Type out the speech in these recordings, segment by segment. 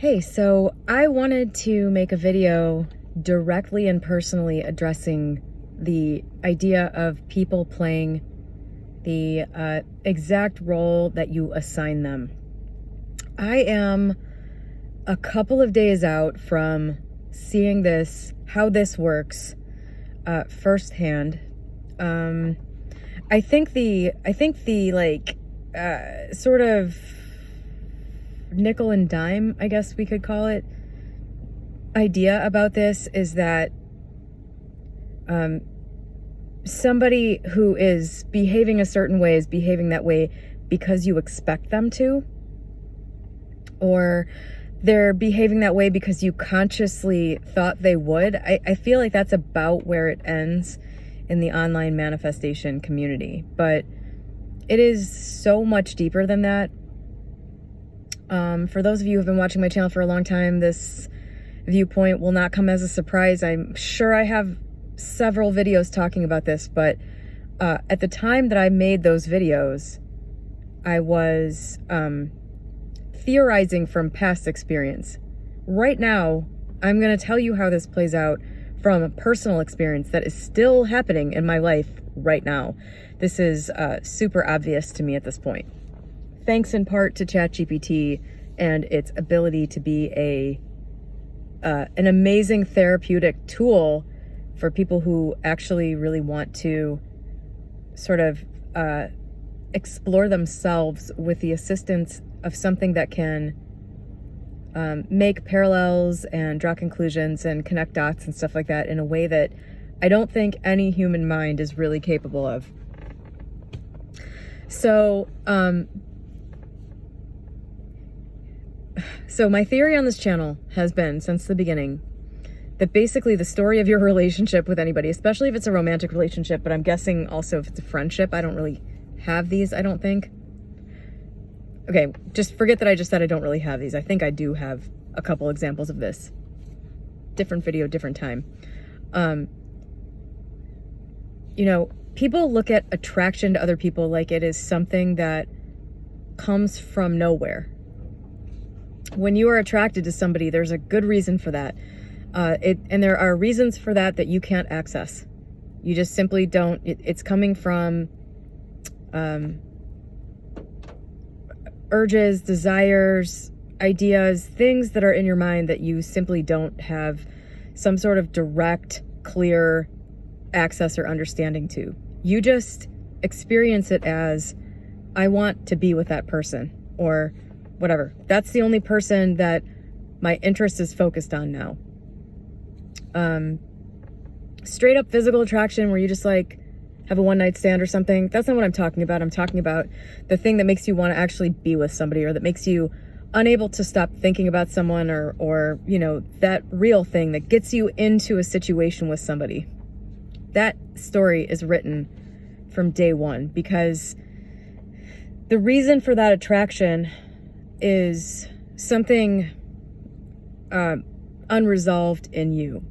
Hey, so I wanted to make a video directly and personally addressing the idea of people playing the exact role that you assign them. I am a couple of days out from seeing how this works firsthand. I think the sort of nickel and dime, I guess we could call it, idea about this is that somebody who is behaving a certain way is behaving that way because you expect them to, or they're behaving that way because you consciously thought they would. I feel like that's about where it ends in the online manifestation community, but it is so much deeper than that. For those of you who have been watching my channel for a long time, this viewpoint will not come as a surprise. I'm sure I have several videos talking about this, but at the time that I made those videos, I was theorizing from past experience. Right now, I'm going to tell you how this plays out from a personal experience that is still happening in my life right now. This is super obvious to me at this point. Thanks in part to ChatGPT and its ability to be an amazing therapeutic tool for people who actually really want to sort of explore themselves with the assistance of something that can make parallels and draw conclusions and connect dots and stuff like that in a way that I don't think any human mind is really capable of. So my theory on this channel has been, since the beginning, that basically the story of your relationship with anybody, especially if it's a romantic relationship, but I'm guessing also if it's a friendship, I don't really have these, I don't think. Okay, just forget that I just said I don't really have these. I think I do have a couple examples of this. Different video, different time. People look at attraction to other people like it is something that comes from nowhere. When you are attracted to somebody, there's a good reason for that. And there are reasons for that you can't access. You just simply don't. It's coming from urges, desires, ideas, things that are in your mind that you simply don't have some sort of direct, clear access or understanding to. You just experience it as, I want to be with that person, or whatever. That's the only person that my interest is focused on now. Straight up physical attraction where you just like have a one-night stand or something, that's not what I'm talking about. I'm talking about the thing that makes you want to actually be with somebody, or that makes you unable to stop thinking about someone, or that real thing that gets you into a situation with somebody. That story is written from day one because the reason for that attraction is something unresolved in you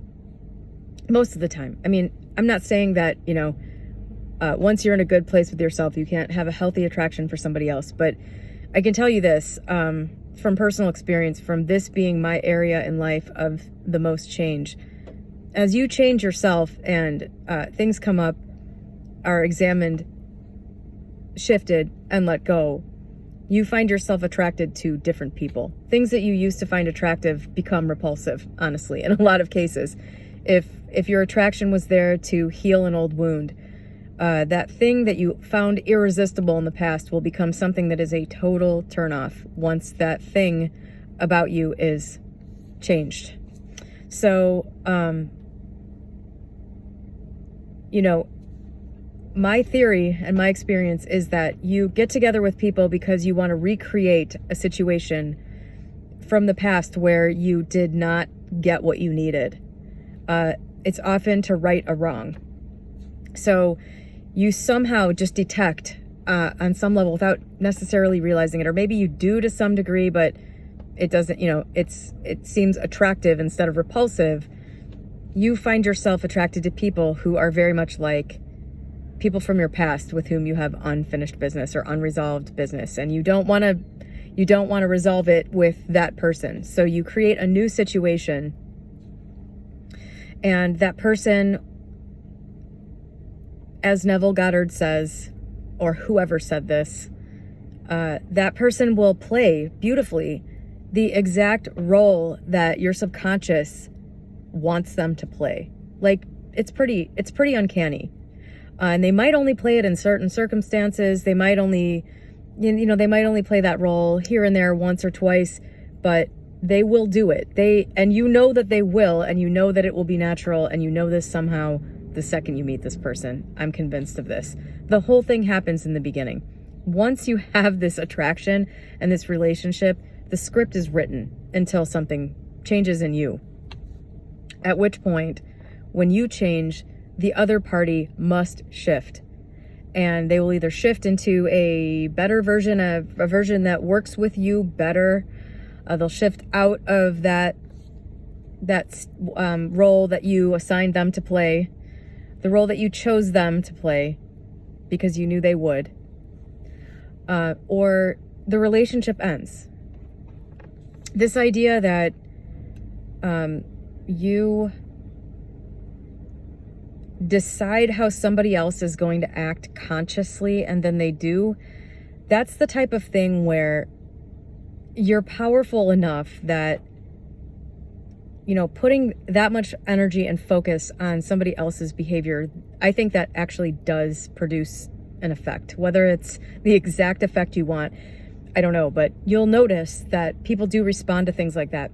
most of the time. I mean, I'm not saying that, once you're in a good place with yourself, you can't have a healthy attraction for somebody else. But I can tell you this, from personal experience, from this being my area in life of the most change. As you change yourself and things come up, are examined, shifted, and let go, you find yourself attracted to different people. Things that you used to find attractive become repulsive, honestly, in a lot of cases. If your attraction was there to heal an old wound, that thing that you found irresistible in the past will become something that is a total turnoff once that thing about you is changed. So, my theory and my experience is that you get together with people because you want to recreate a situation from the past where you did not get what you needed. It's often to right a wrong. So you somehow just detect on some level without necessarily realizing it, or maybe you do to some degree, but it doesn't, it seems attractive instead of repulsive. You find yourself attracted to people who are very much like people from your past with whom you have unfinished business or unresolved business, and you don't want You don't want to resolve it with that person. So you create a new situation, and that person, as Neville Goddard says, or whoever said this, that person will play beautifully the exact role that your subconscious wants them to play. Like, it's pretty uncanny. And they might only play it in certain circumstances. They might only, they might only play that role here and there once or twice, but they will do it. And you know that they will, and you know that it will be natural, and you know this somehow the second you meet this person. I'm convinced of this. The whole thing happens in the beginning. Once you have this attraction and this relationship, the script is written until something changes in you. At which point, when you change, the other party must shift. And they will either shift into a better version, a version that works with you better. They'll shift out of that role that you assigned them to play, the role that you chose them to play because you knew they would. Or the relationship ends. This idea that you decide how somebody else is going to act consciously and then they do, that's the type of thing where you're powerful enough that, putting that much energy and focus on somebody else's behavior, I think that actually does produce an effect. Whether it's the exact effect you want, I don't know, but you'll notice that people do respond to things like that.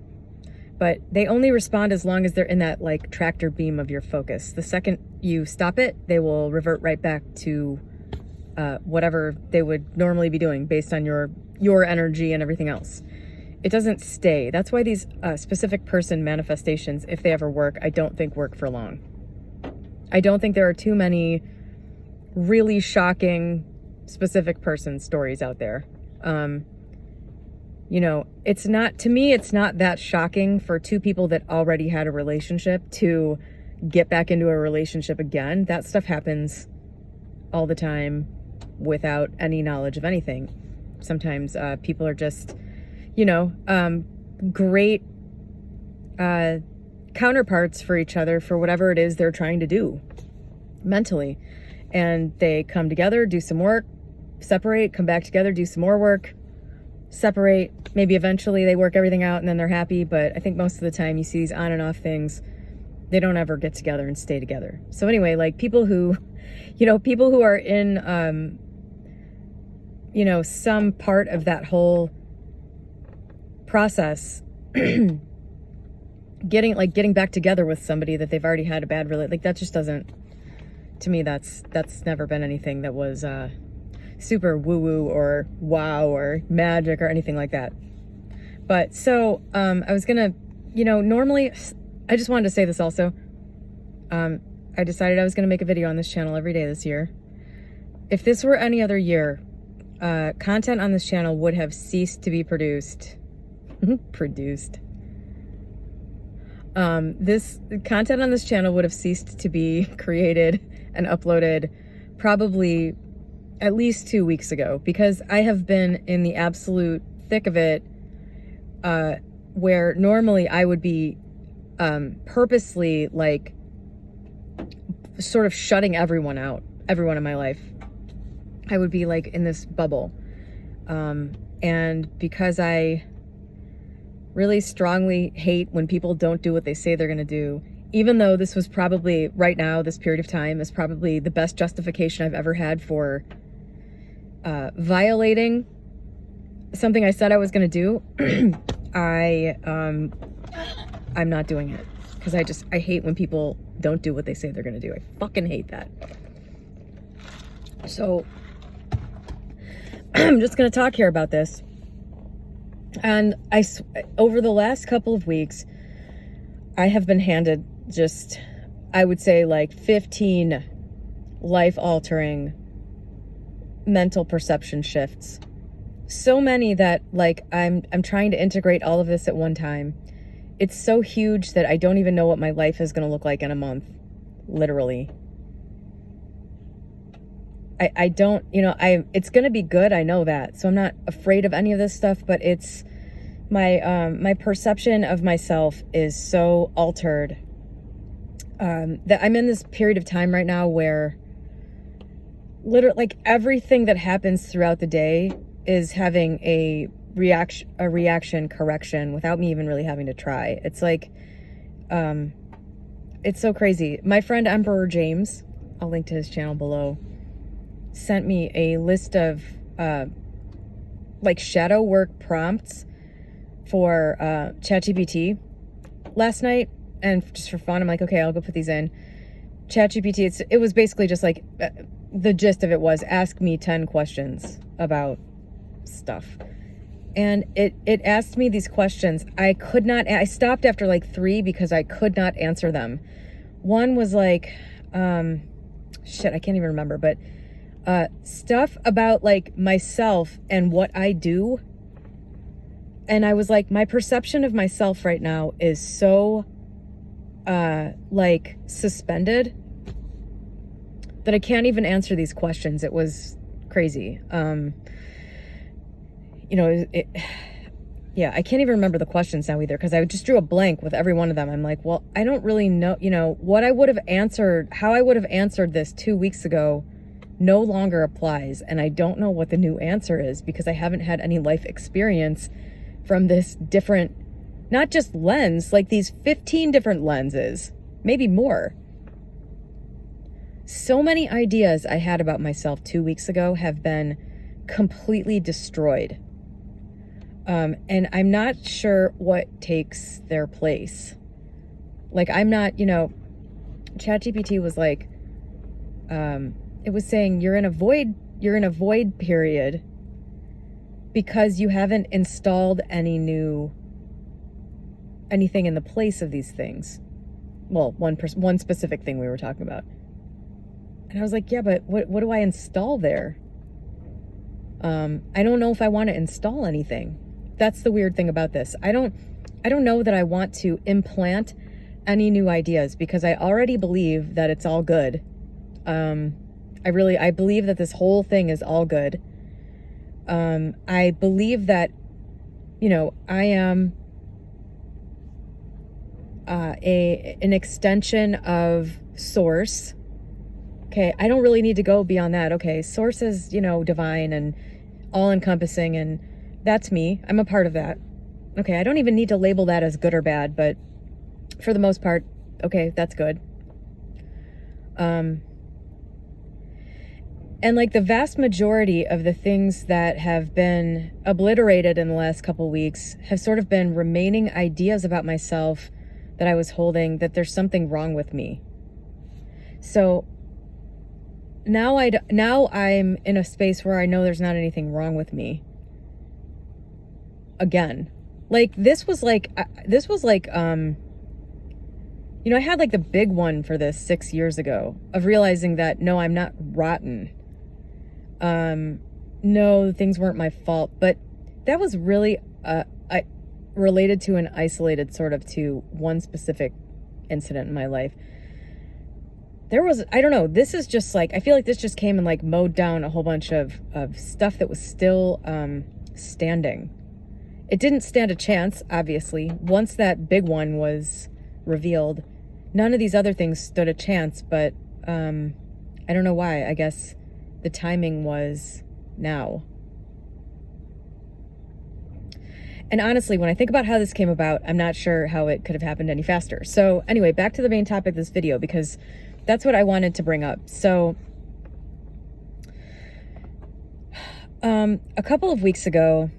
But they only respond as long as they're in that like tractor beam of your focus. The second you stop it, they will revert right back to whatever they would normally be doing based on your energy and everything else. It doesn't stay. That's why these specific person manifestations, if they ever work, I don't think work for long. I don't think there are too many really shocking specific person stories out there. It's not, to me, it's not that shocking for two people that already had a relationship to get back into a relationship again. That stuff happens all the time without any knowledge of anything. Sometimes people are just, great counterparts for each other for whatever it is they're trying to do mentally. And they come together, do some work, separate, come back together, do some more work, separate, maybe eventually they work everything out and then they're happy. But I think most of the time you see these on and off things, they don't ever get together and stay together. So anyway, like people who are in, some part of that whole process, getting back together with somebody that they've already had a bad relationship, like that just doesn't, to me, that's never been anything that was super woo-woo or wow or magic or anything like that. But so I was gonna, normally, I just wanted to say this also. I decided I was gonna make a video on this channel every day this year. If this were any other year, content on this channel would have ceased to be produced. This content on this channel would have ceased to be created and uploaded probably at least 2 weeks ago, because I have been in the absolute thick of it, where normally I would be purposely like sort of shutting everyone in my life. I would be like in this bubble. And because I really strongly hate when people don't do what they say they're going to do, even though this was probably, right now, this period of time is probably the best justification I've ever had for violating something I said I was going to do, I'm not doing it. Because I hate when people don't do what they say they're going to do. I fucking hate that. So I'm just going to talk here about this. And over the last couple of weeks, I have been handed just, I would say like 15 life-altering mental perception shifts. So many that like I'm trying to integrate all of this at one time. It's so huge that I don't even know what my life is going to look like in a month, literally. I don't, it's going to be good. I know that. So I'm not afraid of any of this stuff, but it's my perception of myself is so altered, that I'm in this period of time right now where literally like everything that happens throughout the day is having a reaction correction without me even really having to try. It's like, it's so crazy. My friend Emperor James, I'll link to his channel below, sent me a list of like shadow work prompts for ChatGPT last night, and just for fun I'm like, okay, I'll go put these in ChatGPT. It was basically just like the gist of it was ask me 10 questions about stuff, and it asked me these questions. I stopped after like 3 because I could not answer them. One was like shit, I can't even remember, but stuff about like myself and what I do. And I was like, my perception of myself right now is so like suspended that I can't even answer these questions. It was crazy. Yeah, I can't even remember the questions now either, because I just drew a blank with every one of them. I'm like, well, I don't really know, what I would have answered, how I would have answered this 2 weeks ago no longer applies. And I don't know what the new answer is because I haven't had any life experience from this different, not just lens, like these 15 different lenses, maybe more. So many ideas I had about myself 2 weeks ago have been completely destroyed. And I'm not sure what takes their place. Like, I'm not, ChatGPT was like, it was saying you're in a void period because you haven't installed anything in the place of these things. Well, one specific thing we were talking about. And I was like, yeah, but what do I install there? I don't know if I want to install anything. That's the weird thing about this. I don't know that I want to implant any new ideas because I already believe that it's all good. I believe that this whole thing is all good. I believe that, I am an extension of source. Okay, I don't really need to go beyond that. Okay, source is, divine and all-encompassing, and that's me. I'm a part of that. Okay, I don't even need to label that as good or bad, but for the most part, okay, that's good. And like the vast majority of the things that have been obliterated in the last couple weeks have sort of been remaining ideas about myself that I was holding, that there's something wrong with me. So now I'm in a space where I know there's not anything wrong with me. Again, like this was like I had like the big one for this 6 years ago of realizing that no, I'm not rotten. No, things weren't my fault, but that was really related to an isolated sort of to one specific incident in my life. There was, I don't know, this is just like, I feel like this just came and like mowed down a whole bunch of stuff that was still standing. It didn't stand a chance, obviously. Once that big one was revealed, none of these other things stood a chance, but I don't know why. I guess the timing was now. And honestly, when I think about how this came about, I'm not sure how it could have happened any faster. So anyway, back to the main topic of this video, because that's what I wanted to bring up. So a couple of weeks ago,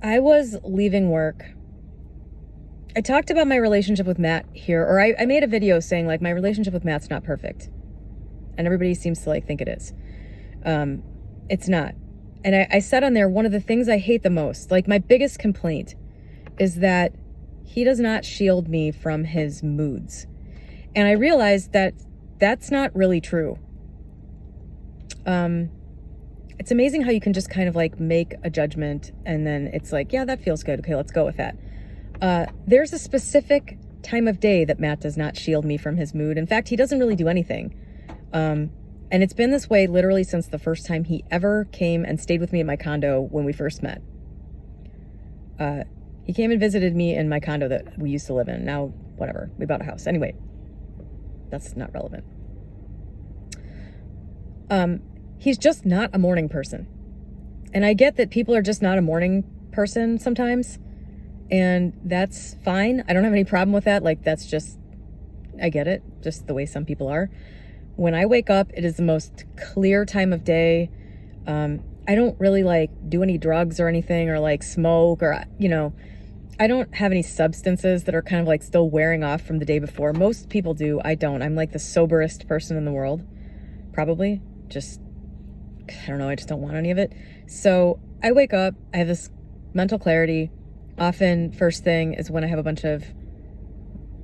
I was leaving work. I talked about my relationship with Matt here, or I made a video saying like my relationship with Matt's not perfect. And everybody seems to like think it is. It's not. And I said on there, one of the things I hate the most, like my biggest complaint, is that he does not shield me from his moods. And I realized that that's not really true. It's amazing how you can just kind of like make a judgment and then it's like, yeah, that feels good. Okay, let's go with that. There's a specific time of day that Matt does not shield me from his mood. In fact, he doesn't really do anything. And And it's been this way literally since the first time he ever came and stayed with me at my condo when we first met. He came and visited me in my condo that we used to live in. Now, whatever, we bought a house. Anyway, that's not relevant. He's just not a morning person. And I get that people are just not a morning person sometimes. And that's fine. I don't have any problem with that. Like, that's just, I get it. Just the way some people are. When I wake up, it is the most clear time of day. I don't really like do any drugs or anything or like smoke or, you know, I don't have any substances that are kind of like still wearing off from the day before. Most people do. I don't. I'm like the soberest person in the world. Probably. Just, I don't know. I just don't want any of it. So I wake up, I have this mental clarity. Often first thing is when I have a bunch of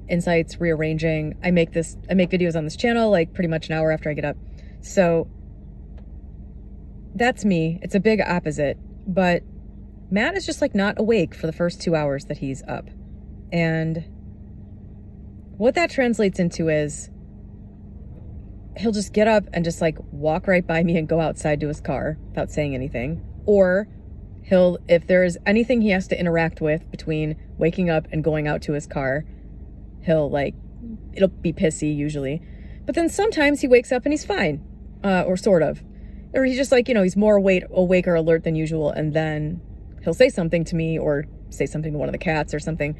insights, rearranging. I make videos on this channel like pretty much an hour after I get up. So that's me. It's a big opposite, but Matt is just like not awake for the first 2 hours that he's up. And what that translates into is he'll just get up and just like walk right by me and go outside to his car without saying anything. Or if there is anything he has to interact with between waking up and going out to his car, it'll be pissy usually. But then sometimes he wakes up and he's fine, or sort of. Or he's just like, you know, he's more awake or alert than usual. And then he'll say something to me or say something to one of the cats or something.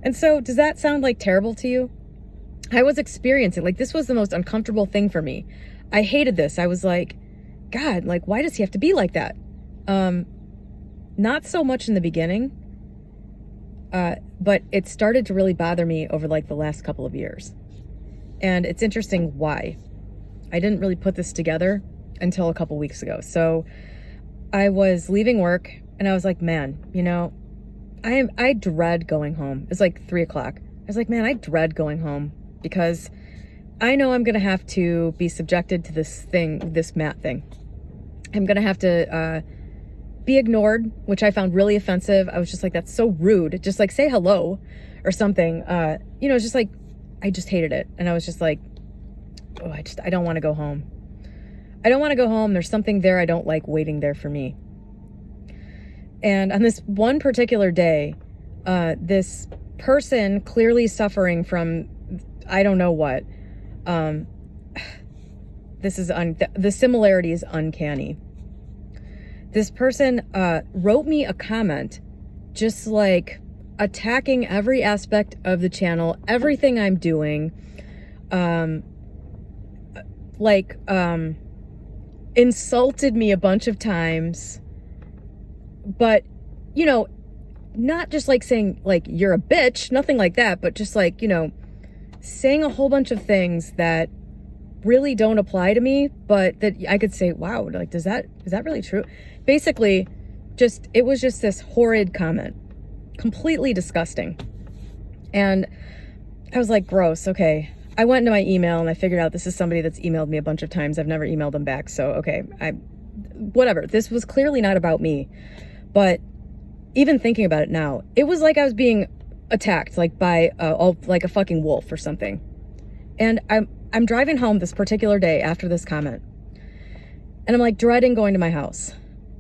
And so does that sound like terrible to you? I was experiencing, like, this was the most uncomfortable thing for me. I hated this. I was like, God, like, why does he have to be like that? Not so much in the beginning, but it started to really bother me over like the last couple of years. And it's interesting why. I didn't really put this together until a couple weeks ago. So I was leaving work and I was like, man, you know, I dread going home. It's like 3:00. I was like, man, I dread going home because I know I'm going to have to be subjected to this Matt thing. I'm going to have to be ignored, which I found really offensive. I was just like, that's so rude. Just like say hello or something. You know, it's just like, I just hated it. And I was just like, oh, I don't want to go home. I don't want to go home. There's something there I don't like waiting there for me. And on this one particular day, this person clearly suffering from, I don't know what, the similarity is uncanny. This person wrote me a comment just like attacking every aspect of the channel, everything I'm doing, insulted me a bunch of times, but, you know, not just like saying like, you're a bitch, nothing like that, but just like, you know, saying a whole bunch of things that really don't apply to me, but that I could say, wow, like, is that really true? Basically, it was just this horrid comment, completely disgusting. And I was like, gross. Okay. I went into my email and I figured out this is somebody that's emailed me a bunch of times. I've never emailed them back. So, okay, whatever. This was clearly not about me, but even thinking about it now, it was like I was being attacked, like by like a fucking wolf or something. And I'm driving home this particular day after this comment, and I'm like dreading going to my house.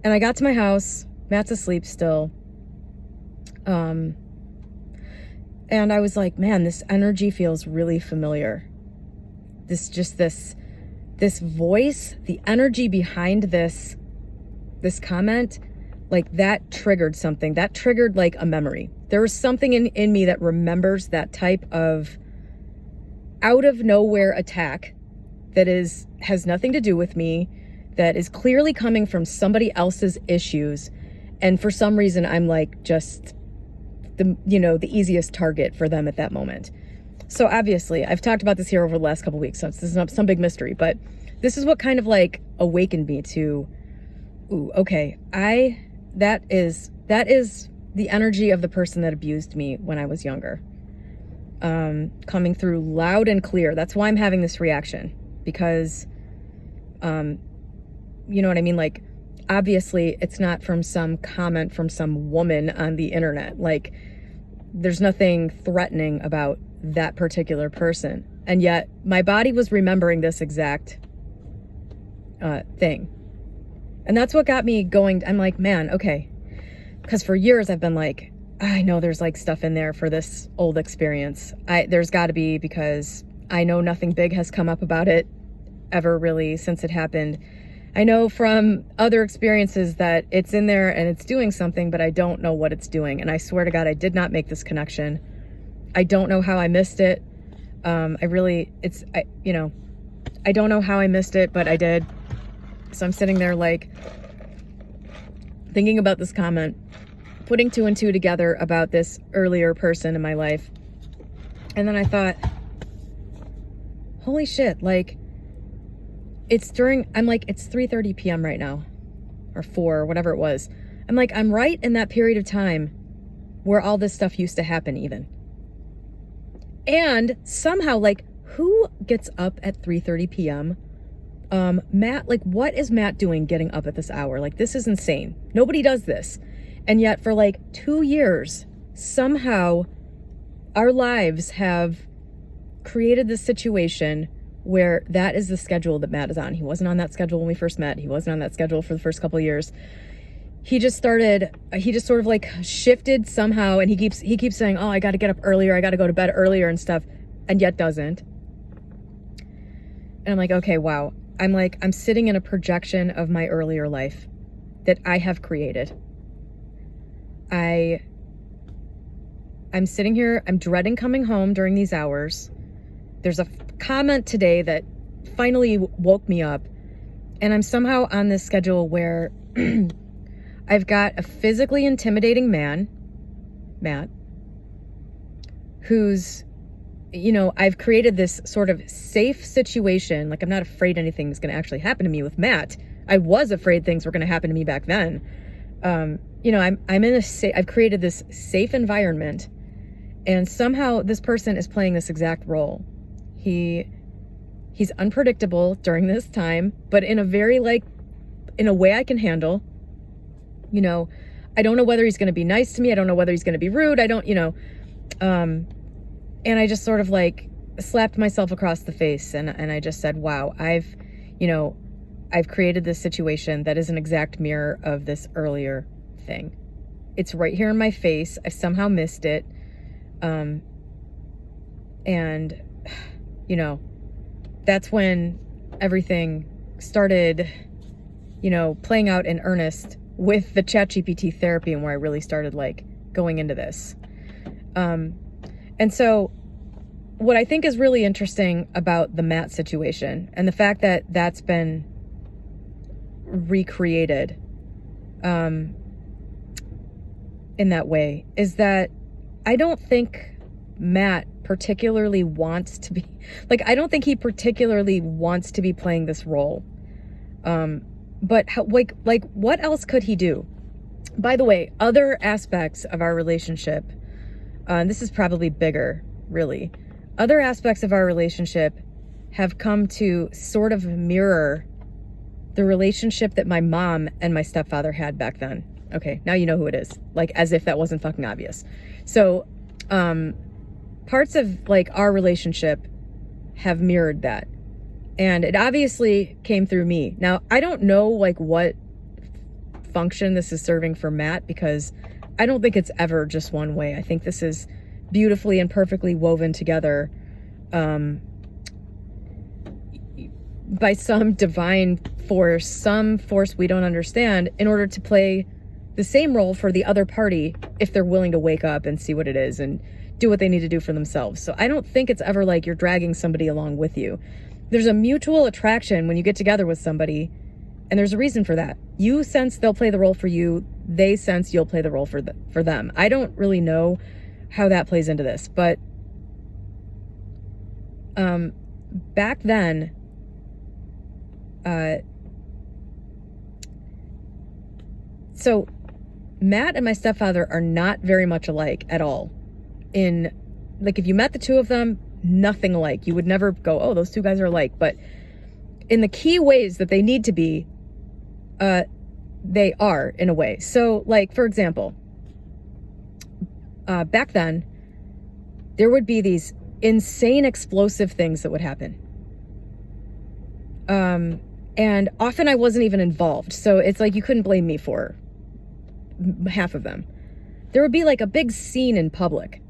And I got to my house, Matt's asleep still. And I was like, man, this energy feels really familiar. This voice, the energy behind this comment, like that triggered something. That triggered like a memory. There was something in me that remembers that type of out of nowhere attack that has nothing to do with me, that is clearly coming from somebody else's issues. And for some reason, I'm like just the easiest target for them at that moment. So obviously, I've talked about this here over the last couple of weeks, so this is not some big mystery, but this is what kind of like awakened me to, ooh, okay, that is the energy of the person that abused me when I was younger. Coming through loud and clear. That's why I'm having this reaction, because, you know what I mean? Like, obviously it's not from some comment from some woman on the internet. Like, there's nothing threatening about that particular person. And yet my body was remembering this exact thing. And that's what got me going. I'm like, man, okay. Because for years I've been like, I know there's like stuff in there for this old experience. There's got to be, because I know nothing big has come up about it ever really since it happened. I know from other experiences that it's in there and it's doing something, but I don't know what it's doing. And I swear to God, I did not make this connection. I don't know how I missed it. I don't know how I missed it, but I did. So I'm sitting there like thinking about this comment, putting two and two together about this earlier person in my life. And then I thought, holy shit, like it's 3:30 p.m. right now, or 4, whatever it was. I'm like, I'm right in that period of time where all this stuff used to happen even. And somehow, like, who gets up at 3:30 p.m.? Matt, like, what is Matt doing getting up at this hour? Like, this is insane. Nobody does this. And yet for like 2 years, somehow our lives have created this situation where that is the schedule that Matt is on. He wasn't on that schedule when we first met. He wasn't on that schedule for the first couple of years. He just sort of like shifted somehow, and he keeps saying, oh, I got to get up earlier. I got to go to bed earlier and stuff, and yet doesn't. And I'm like, okay, wow. I'm sitting in a projection of my earlier life that I have created. I'm sitting here, I'm dreading coming home during these hours. There's a comment today that finally woke me up, and I'm somehow on this schedule where I've got a physically intimidating man, Matt, who's, I've created this sort of safe situation. Like, I'm not afraid anything's going to actually happen to me with Matt. I was afraid things were going to happen to me back then. I've created this safe environment, and somehow this person is playing this exact role. He's unpredictable during this time, but in a very in a way I can handle. I don't know whether he's going to be nice to me. I don't know whether he's going to be rude. I don't, and I just sort of like slapped myself across the face, and I just said, wow, I've created this situation that is an exact mirror of this earlier thing. It's right here in my face. I somehow missed it. And that's when everything started, playing out in earnest with the ChatGPT therapy, and where I really started like going into this. And so what I think is really interesting about the Matt situation, and the fact that that's been recreated in that way, is that I don't think Matt particularly wants to be, I don't think he particularly wants to be playing this role. But how, what else could he do? By the way, other aspects of our relationship, and this is probably bigger, really. Other aspects of our relationship have come to sort of mirror the relationship that my mom and my stepfather had back then. Okay, now you know who it is. As if that wasn't fucking obvious. So, parts of our relationship have mirrored that. And it obviously came through me. Now, I don't know what function this is serving for Matt, because I don't think it's ever just one way. I think this is beautifully and perfectly woven together by some divine force, some force we don't understand, in order to play the same role for the other party if they're willing to wake up and see what it is and do what they need to do for themselves. So I don't think it's ever you're dragging somebody along with you. There's a mutual attraction when you get together with somebody, and there's a reason for that. You sense they'll play the role for you. They sense you'll play the role for them. I don't really know how that plays into this, but back then, so Matt and my stepfather are not very much alike at all. If you met the two of them, nothing alike. You would never go, oh, those two guys are alike. But in the key ways that they need to be, they are, in a way. So, for example, back then, there would be these insane explosive things that would happen. And often I wasn't even involved. So it's like you couldn't blame me for half of them. There would be like a big scene in public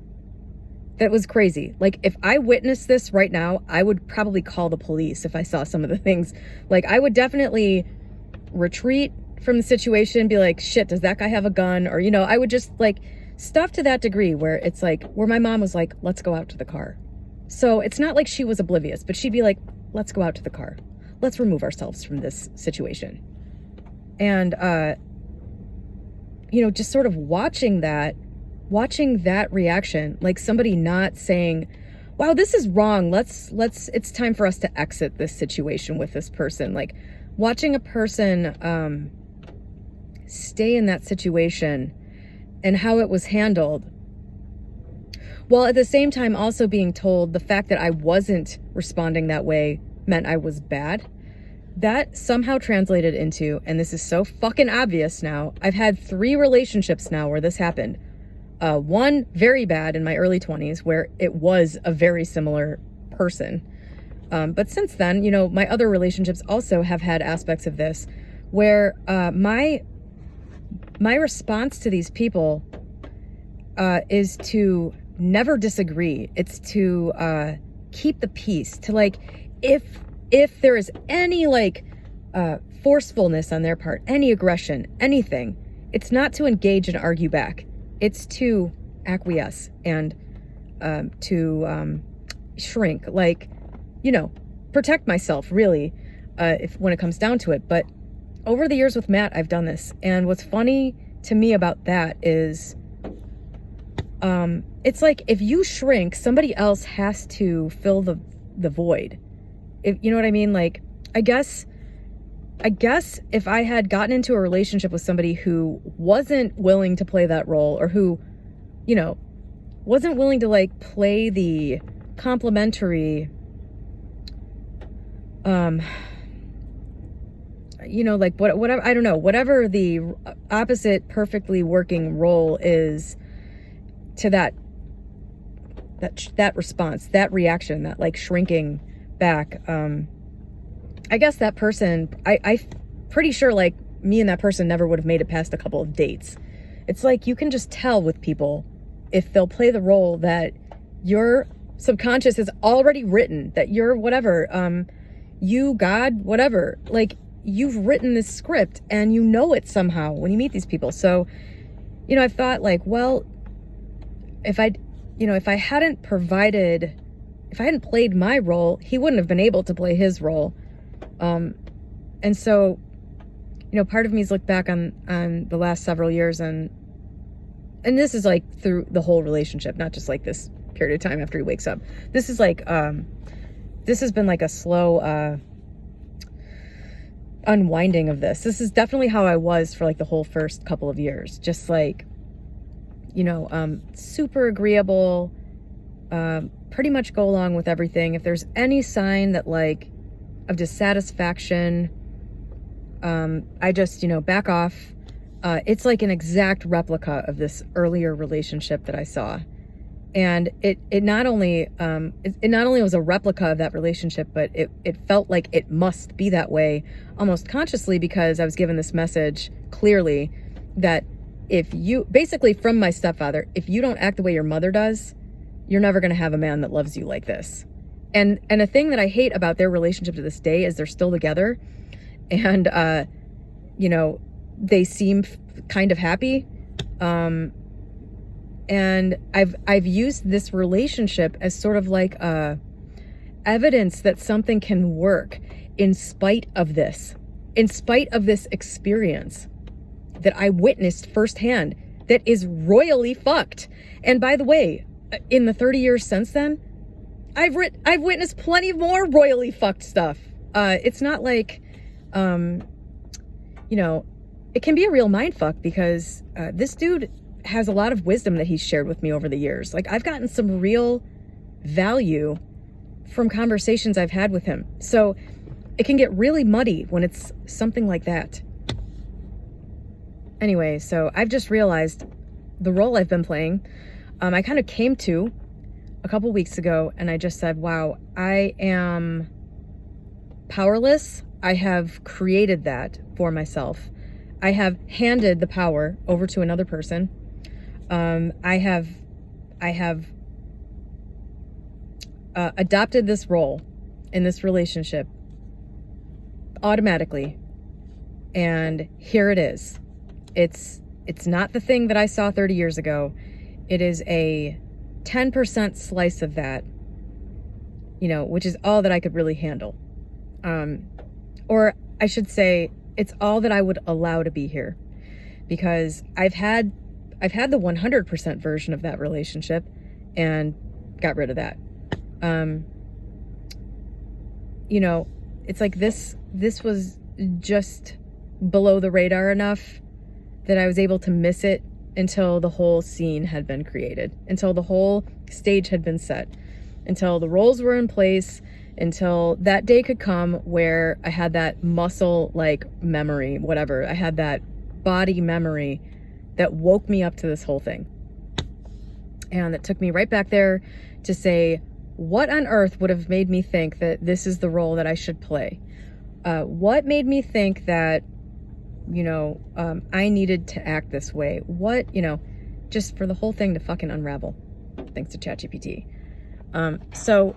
that was crazy. Like if I witnessed this right now, I would probably call the police if I saw some of the things. Like I would definitely retreat from the situation and be like, shit, does that guy have a gun? Or, I would just like stuff to that degree where it's like, where my mom was like, let's go out to the car. So it's not like she was oblivious, but she'd be like, let's go out to the car. Let's remove ourselves from this situation. And, just sort of watching that reaction, like somebody not saying, wow, this is wrong. It's time for us to exit this situation with this person. Like watching a person, stay in that situation and how it was handled, while at the same time also being told the fact that I wasn't responding that way meant I was bad. That somehow translated into, and this is so fucking obvious now, I've had 3 relationships now where this happened. One very bad in my early 20s where it was a very similar person. But since then, my other relationships also have had aspects of this where my response to these people is to never disagree. It's to keep the peace, to like, if there is any like forcefulness on their part, any aggression, anything, it's not to engage and argue back. It's to acquiesce and to shrink, like, protect myself really, when it comes down to it. But over the years with Matt, I've done this. And what's funny to me about that is it's like if you shrink, somebody else has to fill the void. If you know what I mean? Like, I guess if I had gotten into a relationship with somebody who wasn't willing to play that role, or who, wasn't willing to like play the complementary, like whatever, I don't know, whatever the opposite perfectly working role is to that response, that reaction, that like shrinking back, I guess that person, I pretty sure like me and that person never would have made it past a couple of dates. It's like you can just tell with people if they'll play the role that your subconscious has already written, that you're whatever, you, God, whatever, like you've written this script and it somehow when you meet these people. So, I thought like, well, if I hadn't played my role, he wouldn't have been able to play his role. And so, part of me's looked back on the last several years and this is like through the whole relationship, not just like this period of time after he wakes up. This is like, this has been like a slow, unwinding of this. This is definitely how I was for like the whole first couple of years. Just like, super agreeable, pretty much go along with everything. If there's any sign that like of dissatisfaction, I just, back off. It's like an exact replica of this earlier relationship that I saw. And it not only was a replica of that relationship, but it felt like it must be that way almost consciously, because I was given this message clearly that if you, basically from my stepfather, if you don't act the way your mother does, you're never going to have a man that loves you like this. And a thing that I hate about their relationship to this day is they're still together and, they seem kind of happy. And I've used this relationship as sort of like evidence that something can work in spite of this experience that I witnessed firsthand that is royally fucked. And by the way, in the 30 years since then, I've witnessed plenty more royally fucked stuff. It's not like, it can be a real mindfuck because this dude has a lot of wisdom that he's shared with me over the years. Like, I've gotten some real value from conversations I've had with him. So it can get really muddy when it's something like that. Anyway, so I've just realized the role I've been playing. I kind of came to a couple weeks ago and I just said, wow, I am powerless. I have created that for myself. I have handed the power over to another person. I have adopted this role in this relationship automatically. And here it is. It's not the thing that I saw 30 years ago. It is a 10% slice of that, which is all that I could really handle. Or I should say, it's all that I would allow to be here, because I've had the 100% version of that relationship and got rid of that. It's like this was just below the radar enough that I was able to miss it until the whole scene had been created, until the whole stage had been set, until the roles were in place, until that day could come where I had that muscle memory, whatever. I had that body memory that woke me up to this whole thing. And it took me right back there to say, what on earth would have made me think that this is the role that I should play? What made me think that, I needed to act this way? What, just for the whole thing to fucking unravel, thanks to ChatGPT. So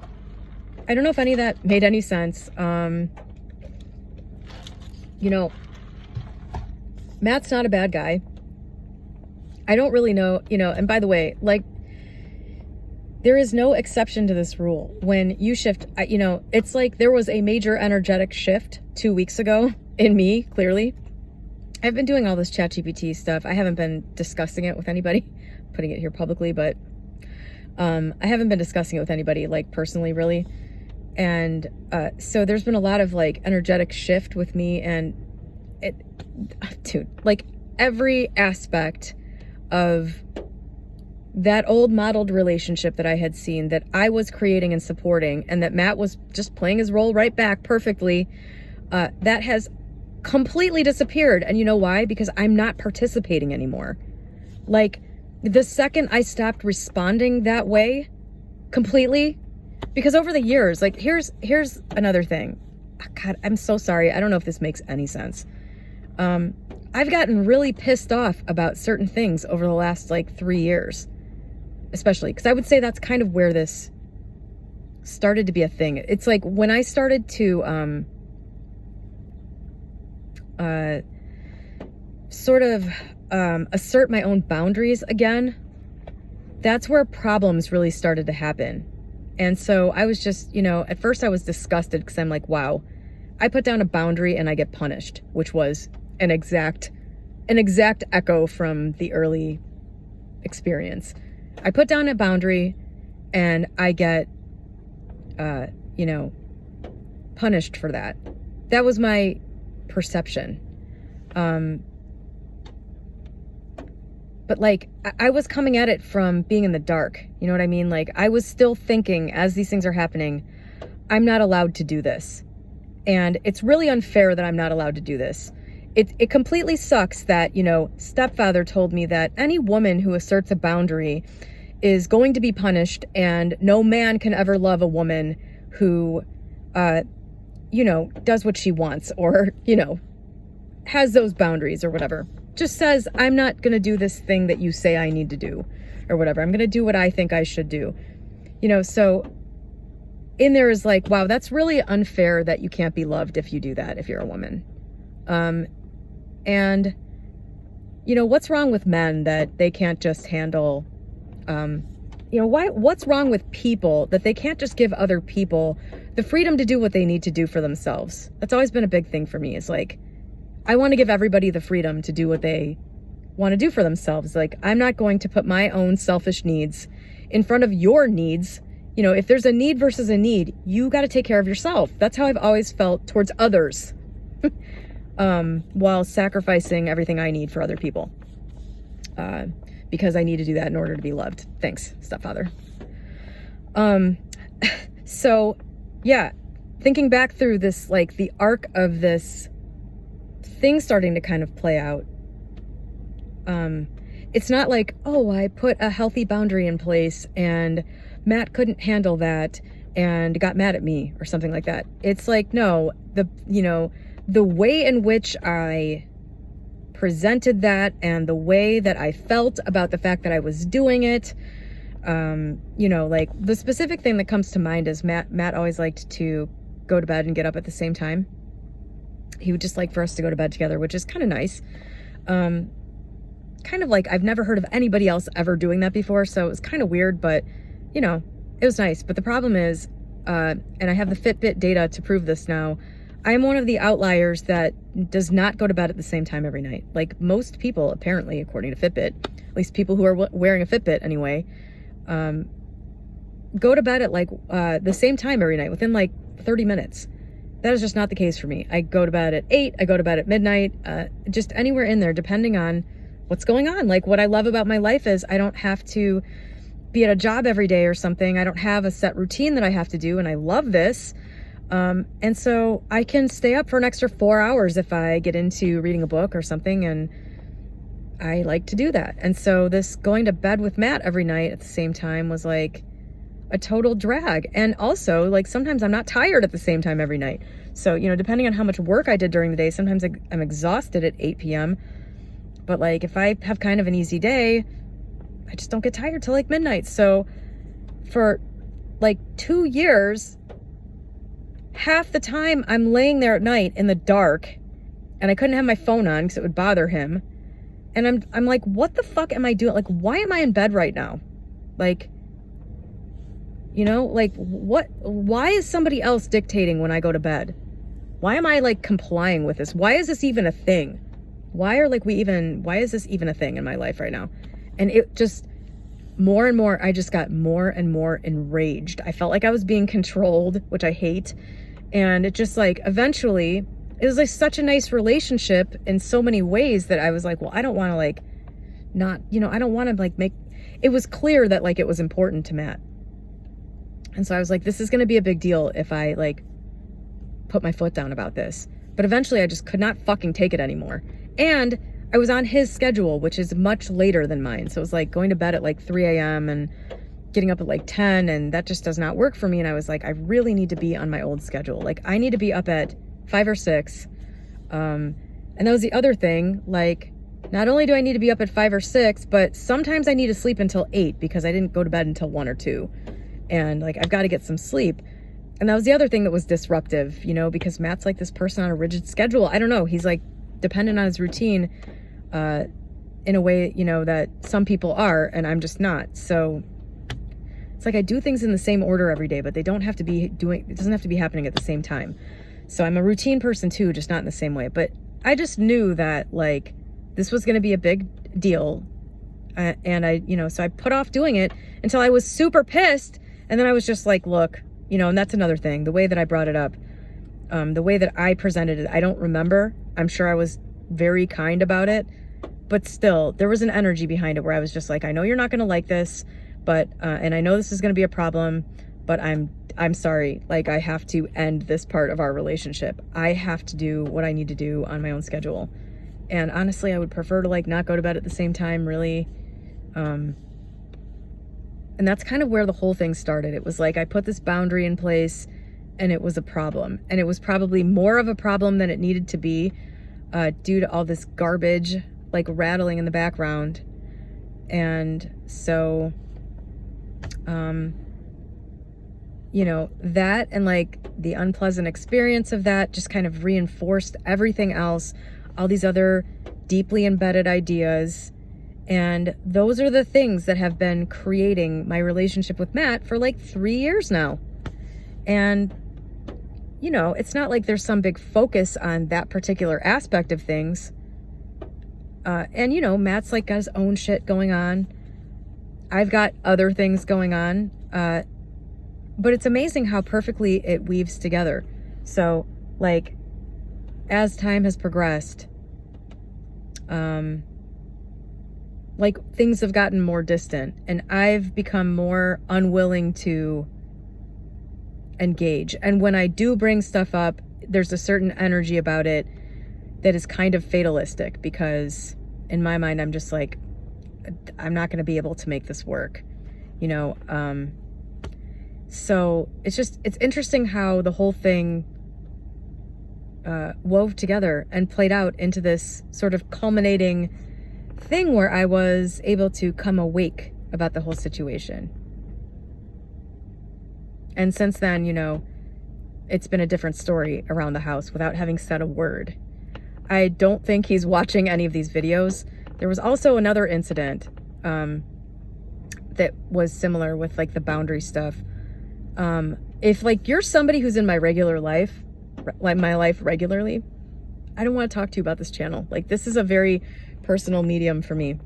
I don't know if any of that made any sense. Matt's not a bad guy. I don't really know, and by the way, there is no exception to this rule. When you shift, it's like there was a major energetic shift 2 weeks ago in me, clearly. I've been doing all this ChatGPT stuff. I haven't been discussing it with anybody, putting it here publicly, but I haven't been discussing it with anybody, personally, really. And so there's been a lot of, energetic shift with me, and every aspect of that old modeled relationship that I had seen, that I was creating and supporting, and that Matt was just playing his role right back perfectly, that has completely disappeared. And you know why? Because I'm not participating anymore. The second I stopped responding that way completely, because over the years, here's another thing. God, I'm so sorry. I don't know if this makes any sense. I've gotten really pissed off about certain things over the last 3 years, especially because I would say that's kind of where this started to be a thing. It's when I started to assert my own boundaries again, that's where problems really started to happen. And so I was just, at first I was disgusted because I'm like, wow, I put down a boundary and I get punished, which was an exact echo from the early experience. I put down a boundary and I get, punished for that. That was my perception. But I was coming at it from being in the dark. You know what I mean? I was still thinking, as these things are happening, I'm not allowed to do this. And it's really unfair that I'm not allowed to do this. It completely sucks that, stepfather told me that any woman who asserts a boundary is going to be punished, and no man can ever love a woman who, does what she wants, or, has those boundaries or whatever. Just says, I'm not going to do this thing that you say I need to do or whatever. I'm going to do what I think I should do. So in there is wow, that's really unfair that you can't be loved if you do that, if you're a woman. And, what's wrong with men that they can't just handle, what's wrong with people that they can't just give other people the freedom to do what they need to do for themselves? That's always been a big thing for me. It's I want to give everybody the freedom to do what they want to do for themselves. I'm not going to put my own selfish needs in front of your needs. If there's a need versus a need, you got to take care of yourself. That's how I've always felt towards others. While sacrificing everything I need for other people. Because I need to do that in order to be loved. Thanks, stepfather. So, yeah, thinking back through this, the arc of this thing starting to kind of play out, it's not I put a healthy boundary in place and Matt couldn't handle that, and got mad at me or something like that. It's like, no, the way in which I presented that and the way that I felt about the fact that I was doing it, like the specific thing that comes to mind is Matt always liked to go to bed and get up at the same time. He would just like for us to go to bed together, which is kind of nice. Kind of like I've never heard of anybody else ever doing that before, so it was kind of weird, but it was nice. But the problem is, and I have the Fitbit data to prove this now, I'm one of the outliers that does not go to bed at the same time every night. Like most people, apparently, according to Fitbit, at least people who are wearing a Fitbit anyway, go to bed at like the same time every night within like 30 minutes. That is just not the case for me. I go to bed at 8, I go to bed at midnight, just anywhere in there, depending on what's going on. Like what I love about my life is I don't have to be at a job every day or something. I don't have a set routine that I have to do, and I love this. And so I can stay up for an extra 4 hours if I get into reading a book or something, and I like to do that. And so this going to bed with Matt every night at the same time was like a total drag. And also, like, sometimes I'm not tired at the same time every night. So, depending on how much work I did during the day, sometimes I'm exhausted at 8 p.m. But like if I have kind of an easy day, I just don't get tired till like midnight. So for like 2 years, half the time I'm laying there at night in the dark, and I couldn't have my phone on because it would bother him. And I'm like, what the fuck am I doing? Like, why am I in bed right now? Like, like why is somebody else dictating when I go to bed? Why am I like complying with this? Why is this even a thing? Why is this even a thing in my life right now? And it just more and more, I just got more and more enraged. I felt like I was being controlled, which I hate. And it just like, eventually, it was like such a nice relationship in so many ways that I was like, well, I don't want to like, not, I don't want to like it was clear that like it was important to Matt. And so I was like, this is going to be a big deal if I like put my foot down about this. But eventually I just could not fucking take it anymore. And I was on his schedule, which is much later than mine. So it was like going to bed at like 3 a.m. and getting up at like 10, and that just does not work for me. And I was like, I really need to be on my old schedule. Like I need to be up at 5 or 6. And that was the other thing. Like, not only do I need to be up at 5 or 6, but sometimes I need to sleep until 8 because I didn't go to bed until 1 or 2. And like, I've got to get some sleep. And that was the other thing that was disruptive, because Matt's like this person on a rigid schedule. I don't know. He's like dependent on his routine in a way, that some people are, and I'm just not. So it's like I do things in the same order every day, but it doesn't have to be happening at the same time. So I'm a routine person too, just not in the same way. But I just knew that like this was going to be a big deal. And I, so I put off doing it until I was super pissed. And then I was just like, look, and that's another thing, the way that I brought it up, the way that I presented it, I don't remember. I'm sure I was very kind about it, but still there was an energy behind it where I was just like, I know you're not going to like this, but, and I know this is going to be a problem, but I'm sorry. Like I have to end this part of our relationship. I have to do what I need to do on my own schedule. And honestly, I would prefer to like not go to bed at the same time, really. And that's kind of where the whole thing started. It was like I put this boundary in place and it was a problem. And it was probably more of a problem than it needed to be due to all this garbage like rattling in the background. And so, that and like the unpleasant experience of that just kind of reinforced everything else, all these other deeply embedded ideas. And those are the things that have been creating my relationship with Matt for like 3 years now. And, it's not like there's some big focus on that particular aspect of things. And, Matt's like got his own shit going on. I've got other things going on. But it's amazing how perfectly it weaves together. So, like, as time has progressed, like things have gotten more distant and I've become more unwilling to engage. And when I do bring stuff up, there's a certain energy about it that is kind of fatalistic, because in my mind, I'm just like, I'm not going to be able to make this work, So it's interesting how the whole thing wove together and played out into this sort of culminating thing where I was able to come awake about the whole situation. And since then, you know, it's been a different story around the house without having said a word. I don't think he's watching any of these videos. There was also another incident that was similar with like the boundary stuff. If like you're somebody who's in my regular life, like my life regularly, I don't want to talk to you about this channel. Like, this is a very personal medium for me.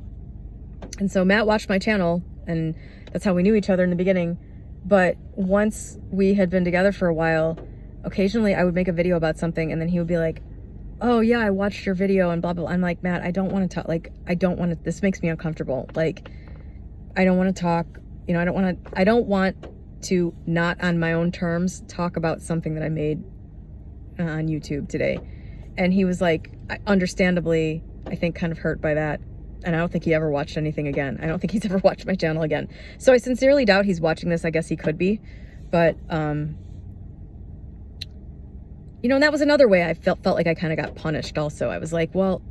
And so Matt watched my channel, and that's how we knew each other in the beginning. But once we had been together for a while, occasionally I would make a video about something, and then he would be like, oh yeah, I watched your video and blah, blah, blah. I'm like, Matt, I don't want to talk. Like, I don't want to, this makes me uncomfortable. Like, I don't want to talk, you know, I don't want to not on my own terms talk about something that I made on YouTube today. And he was like, understandably, I think kind of hurt by that. And I don't think he ever watched anything again. I don't think he's ever watched my channel again. So I sincerely doubt he's watching this. I guess he could be. But, you know, and that was another way I felt like I kind of got punished also. I was like, well,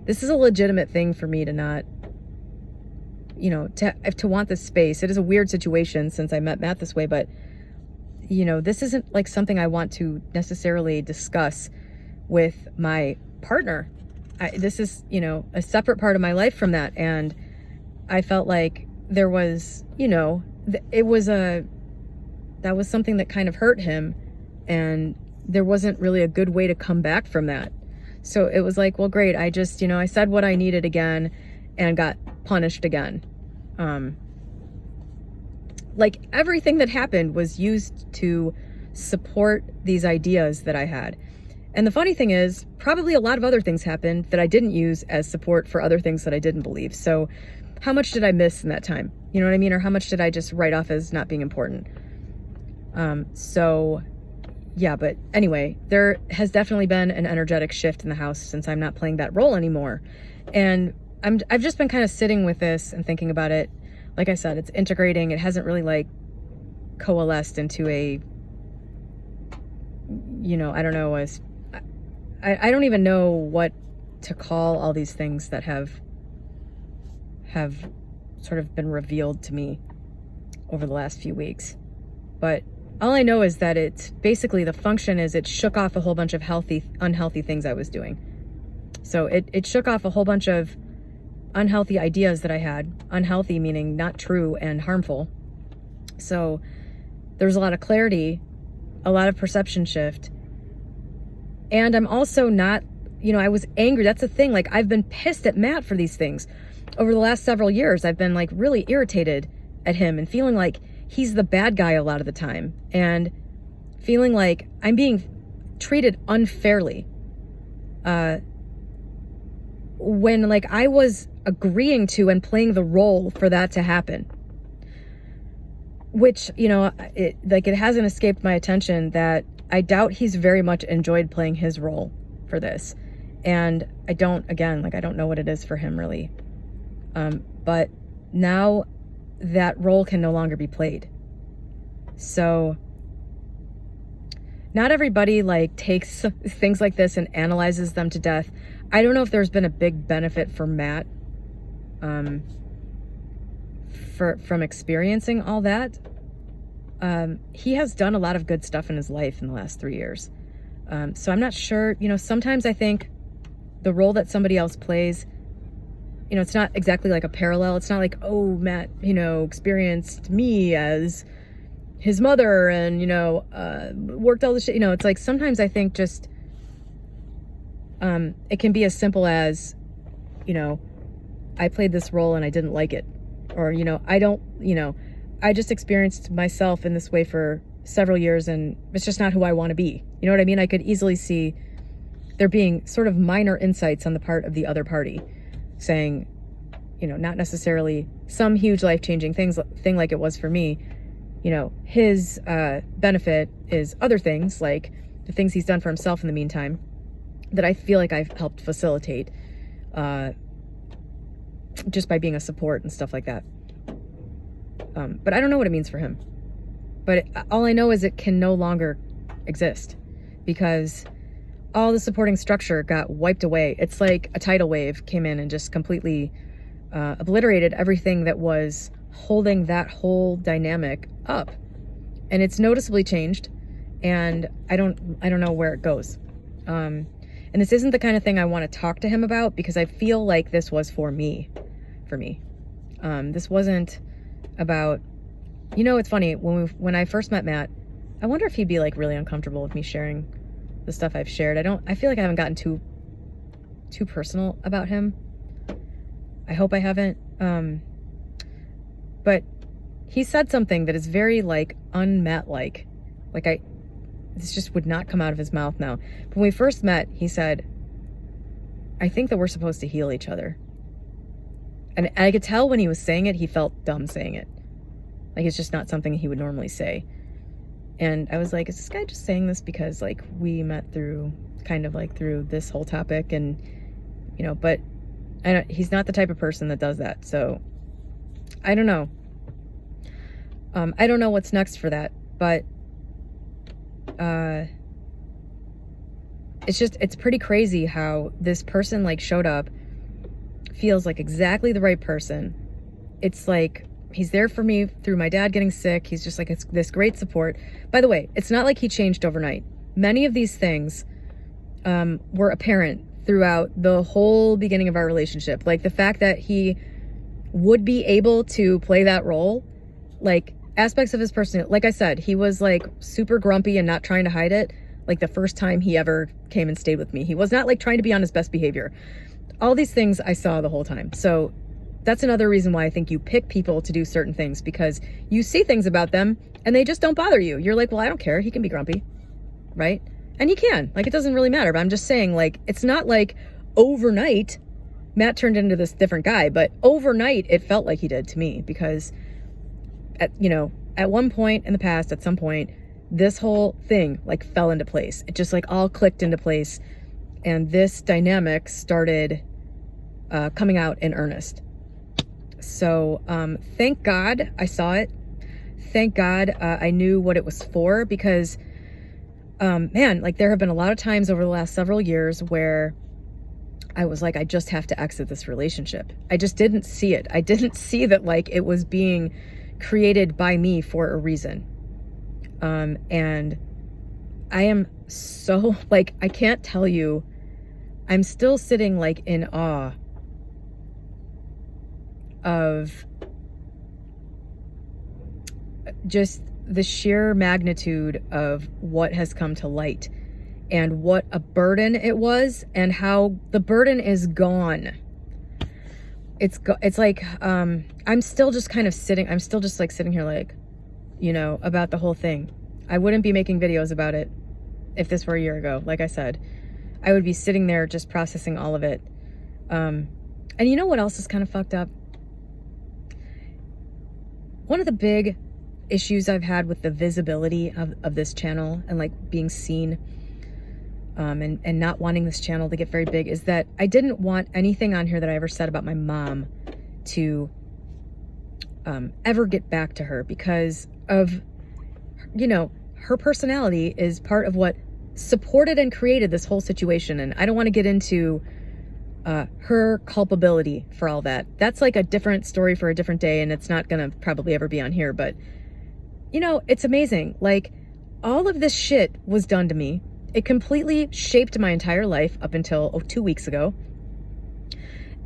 this is a legitimate thing for me to not, you know, to want this space. It is a weird situation since I met Matt this way, but, you know, this isn't like something I want to necessarily discuss with my partner. This is, you know, a separate part of my life from that. And I felt like there was, you know, that was something that kind of hurt him. And there wasn't really a good way to come back from that. So it was like, well, great. I just, you know, I said what I needed again and got punished again. Like everything that happened was used to support these ideas that I had. And the funny thing is, probably a lot of other things happened that I didn't use as support for other things that I didn't believe. So how much did I miss in that time? You know what I mean? Or how much did I just write off as not being important? So yeah, but anyway, there has definitely been an energetic shift in the house since I'm not playing that role anymore. And I've just been kind of sitting with this and thinking about it. Like I said, it's integrating. It hasn't really like coalesced into a, you know, I don't know, I don't even know what to call all these things that have sort of been revealed to me over the last few weeks. But all I know is that it's basically the function is it shook off a whole bunch of unhealthy things I was doing. So it shook off a whole bunch of unhealthy ideas that I had. Unhealthy meaning not true and harmful. So there's a lot of clarity, a lot of perception shift. And I'm also not, you know, I was angry. That's the thing. Like, I've been pissed at Matt for these things. Over the last several years, I've been like really irritated at him and feeling like he's the bad guy a lot of the time. And feeling like I'm being treated unfairly. When like I was agreeing to and playing the role for that to happen. Which, you know, it hasn't escaped my attention that I doubt he's very much enjoyed playing his role for this. And I don't know what it is for him really. But now that role can no longer be played. So not everybody like takes things like this and analyzes them to death. I don't know if there's been a big benefit for Matt from experiencing all that. He has done a lot of good stuff in his life in the last 3 years. So I'm not sure, you know, sometimes I think the role that somebody else plays, you know, it's not exactly like a parallel. It's not like, oh, Matt, you know, experienced me as his mother and, you know, worked all this shit. You know, it's like sometimes I think just it can be as simple as, you know, I played this role and I didn't like it. Or, you know, I just experienced myself in this way for several years and it's just not who I want to be. You know what I mean? I could easily see there being sort of minor insights on the part of the other party saying, you know, not necessarily some huge life-changing thing like it was for me. You know, his benefit is other things, like the things he's done for himself in the meantime that I feel like I've helped facilitate just by being a support and stuff like that. But I don't know what it means for him. But all I know is it can no longer exist because all the supporting structure got wiped away. It's like a tidal wave came in and just completely obliterated everything that was holding that whole dynamic up. And it's noticeably changed, and I don't know where it goes. And this isn't the kind of thing I want to talk to him about because I feel like this was for me. This wasn't about, it's funny, when I first met Matt, I wonder if he'd be like really uncomfortable with me sharing the stuff I've shared. I feel like I haven't gotten too personal about him. I hope I haven't. But he said something that is very like un-Matt-like. This just would not come out of his mouth now. But when we first met, he said, I think that we're supposed to heal each other. And I could tell when he was saying it, he felt dumb saying it. Like, it's just not something he would normally say. And I was like, is this guy just saying this because, like, we met through this whole topic? And, but he's not the type of person that does that. So, I don't know. I don't know what's next for that. But, it's pretty crazy how this person, like, showed up, feels like exactly the right person. It's like, he's there for me through my dad getting sick. He's just like, it's this great support. By the way, it's not like he changed overnight. Many of these things were apparent throughout the whole beginning of our relationship. Like the fact that he would be able to play that role, like aspects of his personality. Like I said, he was like super grumpy and not trying to hide it. Like the first time he ever came and stayed with me, he was not like trying to be on his best behavior. All these things I saw the whole time. So that's another reason why I think you pick people to do certain things, because you see things about them and they just don't bother you. You're like, well, I don't care. He can be grumpy, right? And he can. Like, it doesn't really matter. But I'm just saying, like, it's not like overnight Matt turned into this different guy, but overnight it felt like he did to me, because at one point in the past, at some point, this whole thing like fell into place. It just like all clicked into place. And this dynamic started coming out in earnest. So thank God I saw it. Thank God I knew what it was for, because man, like there have been a lot of times over the last several years where I was like, I just have to exit this relationship. I just didn't see it. I didn't see that like it was being created by me for a reason. And I am so like, I can't tell you, I'm still sitting like in awe of just the sheer magnitude of what has come to light and what a burden it was, and how the burden is gone. It's like, I'm still just kind of sitting here like, about the whole thing. I wouldn't be making videos about it if this were a year ago. Like I said, I would be sitting there just processing all of it. And you know what else is kind of fucked up? One of the big issues I've had with the visibility of this channel and like being seen, and not wanting this channel to get very big, is that I didn't want anything on here that I ever said about my mom to ever get back to her, because of, her personality is part of what supported and created this whole situation. And I don't want to get into her culpability for all that. That's like a different story for a different day, and it's not gonna probably ever be on here. But it's amazing. Like, all of this shit was done to me. It completely shaped my entire life up until 2 weeks ago.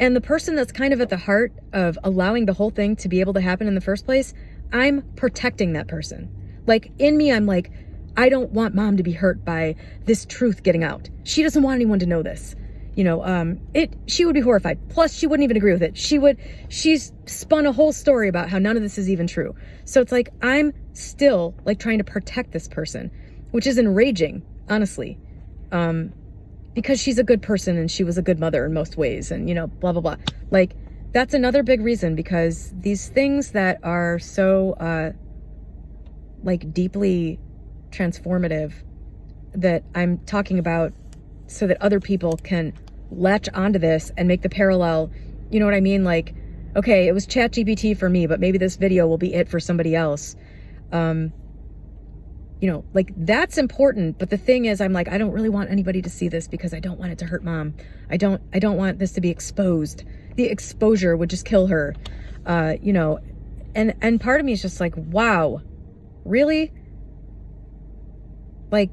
And the person that's kind of at the heart of allowing the whole thing to be able to happen in the first place, I'm protecting that person. Like, in me, I'm like, I don't want mom to be hurt by this truth getting out. She doesn't want anyone to know this. She would be horrified. Plus, she wouldn't even agree with it. She's spun a whole story about how none of this is even true. So it's like, I'm still like trying to protect this person, which is enraging, honestly. Because she's a good person and she was a good mother in most ways, and blah, blah, blah. Like, that's another big reason, because these things that are so, like, deeply transformative that I'm talking about, so that other people can latch onto this and make the parallel, you know what I mean? Like, okay, it was ChatGPT for me, but maybe this video will be it for somebody else. like that's important. But the thing is, I'm like, I don't really want anybody to see this because I don't want it to hurt mom. I don't want this to be exposed. The exposure would just kill her. And part of me is just like, wow, really? Like,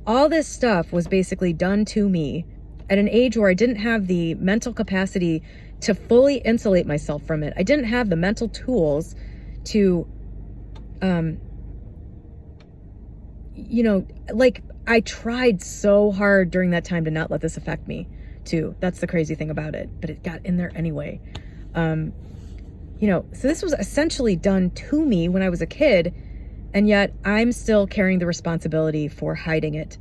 all this stuff was basically done to me at an age where I didn't have the mental capacity to fully insulate myself from it. I didn't have the mental tools to, like, I tried so hard during that time to not let this affect me too. That's the crazy thing about it, but it got in there anyway. So this was essentially done to me when I was a kid, and yet I'm still carrying the responsibility for hiding it.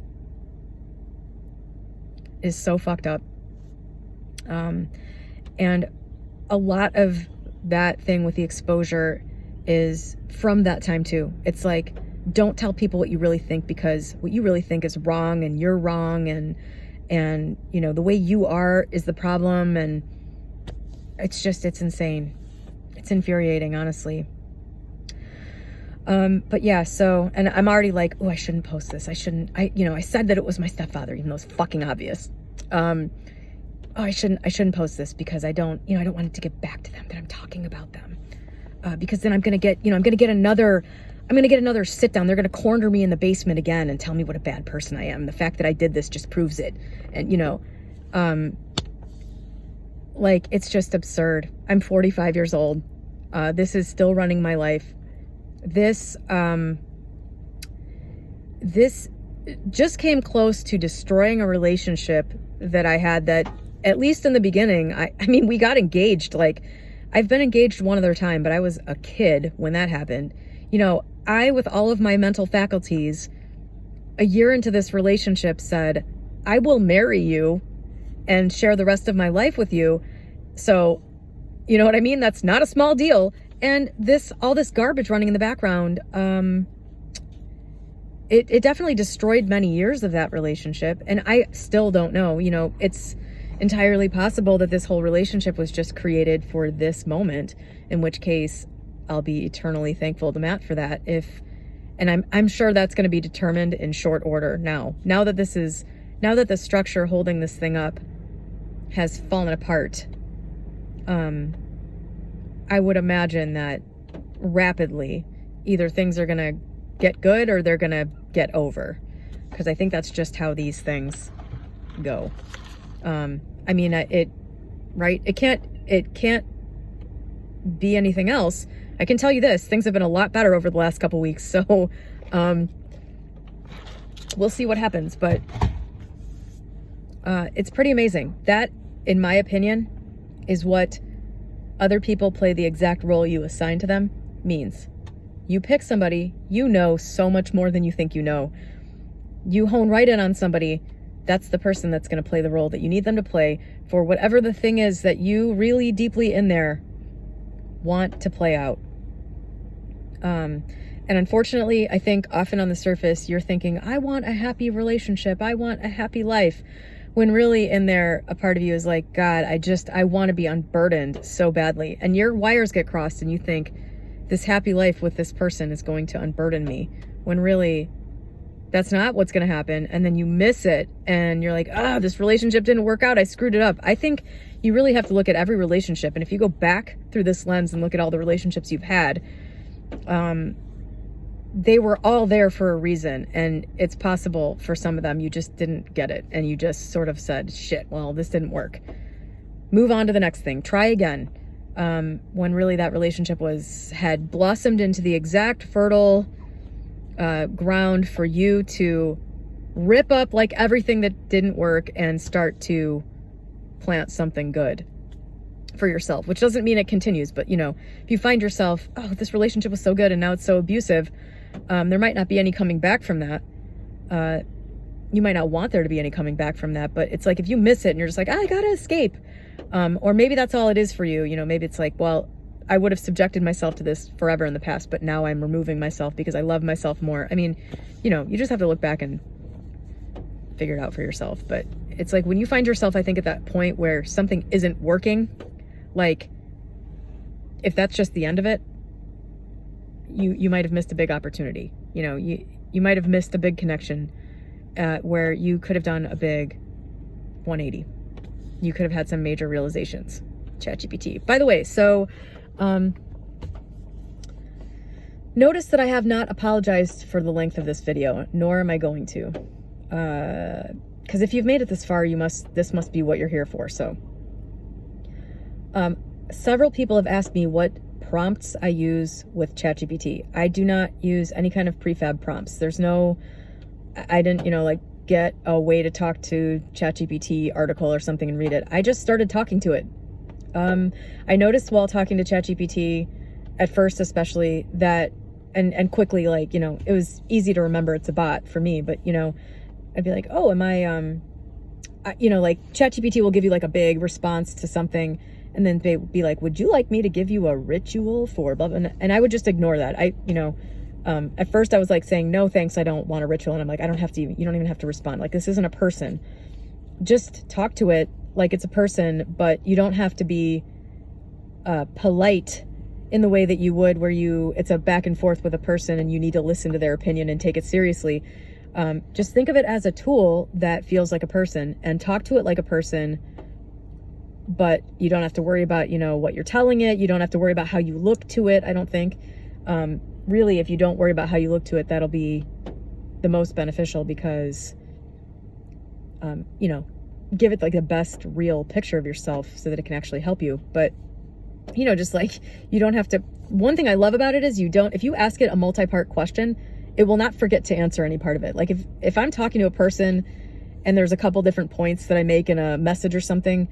Is so fucked up. And a lot of that thing with the exposure is from that time too. It's like, don't tell people what you really think, because what you really think is wrong, and you're wrong, and the way you are is the problem. And it's insane. It's infuriating, honestly. But yeah, so, and I'm already like, oh, I shouldn't post this. I said that it was my stepfather, even though it's fucking obvious. I shouldn't post this because I don't want it to get back to them, that I'm talking about them. Because then I'm going to get another sit down. They're going to corner me in the basement again and tell me what a bad person I am. The fact that I did this just proves it. And, like, it's just absurd. I'm 45 years old. This is still running my life. This just came close to destroying a relationship that I had that, at least in the beginning, I mean, we got engaged. Like, I've been engaged one other time, but I was a kid when that happened. I, with all of my mental faculties, a year into this relationship said, I will marry you and share the rest of my life with you. So, you know what I mean? That's not a small deal. And all this garbage running in the background, it definitely destroyed many years of that relationship. And I still don't know, it's entirely possible that this whole relationship was just created for this moment, in which case I'll be eternally thankful to Matt for that. And I'm sure that's going to be determined in short order now that the structure holding this thing up has fallen apart. I would imagine that rapidly either things are going to get good or they're going to get over, because I think that's just how these things go. It can't be anything else. I can tell you this, things have been a lot better over the last couple weeks. So, we'll see what happens, but, it's pretty amazing. That, in my opinion, is what other people play the exact role you assign to them means. You pick somebody, so much more than you think you know. You hone right in on somebody, that's the person that's going to play the role that you need them to play for whatever the thing is that you really deeply in there want to play out. And unfortunately, I think often on the surface, you're thinking, I want a happy relationship. I want a happy life. When really in there, a part of you is like, God, I want to be unburdened so badly. And your wires get crossed and you think, this happy life with this person is going to unburden me. When really, that's not what's going to happen. And then you miss it and you're like, this relationship didn't work out. I screwed it up. I think you really have to look at every relationship. And if you go back through this lens and look at all the relationships you've had, they were all there for a reason. And it's possible for some of them, you just didn't get it. And you just sort of said, shit, well, this didn't work. Move on to the next thing. Try again. When really that relationship had blossomed into the exact fertile ground for you to rip up like everything that didn't work and start to plant something good for yourself, which doesn't mean it continues. But, if you find yourself, this relationship was so good and now it's so abusive, there might not be any coming back from that. You might not want there to be any coming back from that, but it's like, if you miss it and you're just like, I gotta escape. Or maybe that's all it is for you. Maybe it's like, well, I would have subjected myself to this forever in the past, but now I'm removing myself because I love myself more. I mean, you just have to look back and figure it out for yourself. But it's like when you find yourself, I think, at that point where something isn't working, like if that's just the end of it, you might have missed a big opportunity. you might have missed a big connection where you could have done a big 180. You could have had some major realizations. ChatGPT. By the way, so notice that I have not apologized for the length of this video, nor am I going to. Because if you've made it this far, this must be what you're here for. So several people have asked me what prompts I use with ChatGPT. I do not use any kind of prefab prompts. There's no, I didn't, like get a way to talk to ChatGPT article or something and read it. I just started talking to it. I noticed while talking to ChatGPT at first, especially that, and quickly, like, it was easy to remember it's a bot for me, but, I'd be like, oh, am I, like ChatGPT will give you like a big response to something and then be like, would you like me to give you a ritual for blah, blah, and I would just ignore that. At first I was like saying, no, thanks, I don't want a ritual. And I'm like, you don't even have to respond. Like, this isn't a person. Just talk to it like it's a person, but you don't have to be polite in the way that you would where it's a back and forth with a person and you need to listen to their opinion and take it seriously. Just think of it as a tool that feels like a person and talk to it like a person, but you don't have to worry about, what you're telling it. You don't have to worry about how you look to it, I don't think. Really, if you don't worry about how you look to it, that'll be the most beneficial because, give it like the best real picture of yourself so that it can actually help you. But, just like you don't have to. One thing I love about it is if you ask it a multi-part question, it will not forget to answer any part of it. Like if I'm talking to a person and there's a couple different points that I make in a message or something,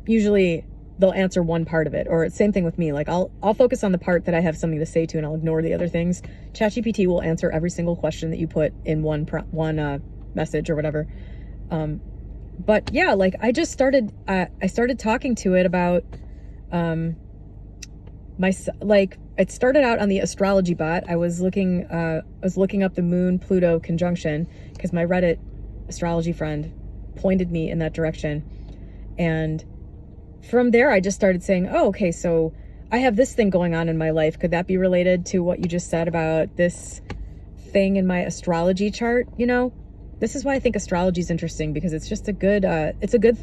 usually they'll answer one part of it. Or same thing with me. Like I'll focus on the part that I have something to say to and I'll ignore the other things. ChatGPT will answer every single question that you put in one message or whatever. But yeah, like I started talking to it about it started out on the astrology bot. I was looking up the Moon Pluto conjunction because my Reddit astrology friend pointed me in that direction. And from there, I just started saying, oh, okay, so I have this thing going on in my life. Could that be related to what you just said about this thing in my astrology chart? This is why I think astrology is interesting because it's just a good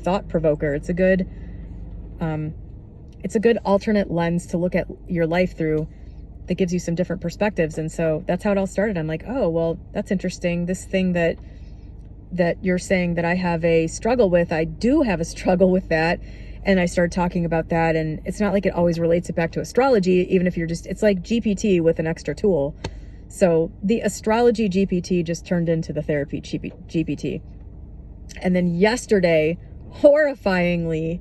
thought provoker. It's a good alternate lens to look at your life through that gives you some different perspectives. And so that's how it all started. I'm like, oh, well, that's interesting. This thing that you're saying that I have a struggle with, I do have a struggle with that. And I started talking about that. And it's not like it always relates it back to astrology, even if it's like GPT with an extra tool. So the astrology GPT just turned into the therapy GPT. And then yesterday, horrifyingly,